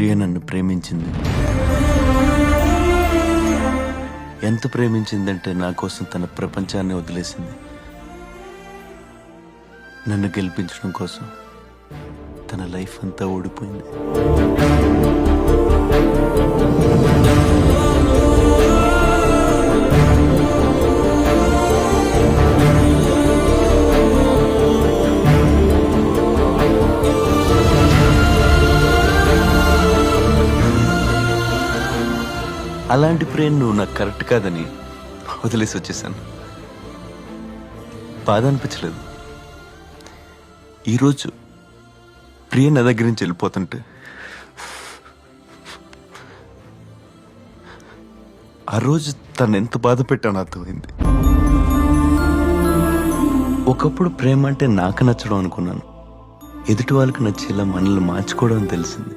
ప్రియ నన్ను ప్రేమించింది. ఎంత ప్రేమించిందంటే నా కోసం తన ప్రపంచాన్ని వదిలేసింది. నన్ను గెలిపించడం కోసం తన లైఫ్ అంతా ఓడిపోయింది. అలాంటి ప్రేమ నువ్వు నాకు కరెక్ట్ కాదని వదిలేసి వచ్చేసాను. బాధ అనిపించలేదు. ఈరోజు ప్రియ నా దగ్గర నుంచి వెళ్ళిపోతుంటే ఆ రోజు తను ఎంత బాధ పెట్టానో అర్థమైంది. ఒకప్పుడు ప్రేమ అంటే నాకు నచ్చడం అనుకున్నాను. ఎదుటి వాళ్ళకి నచ్చేలా మనల్ని మార్చుకోవడం తెలిసింది.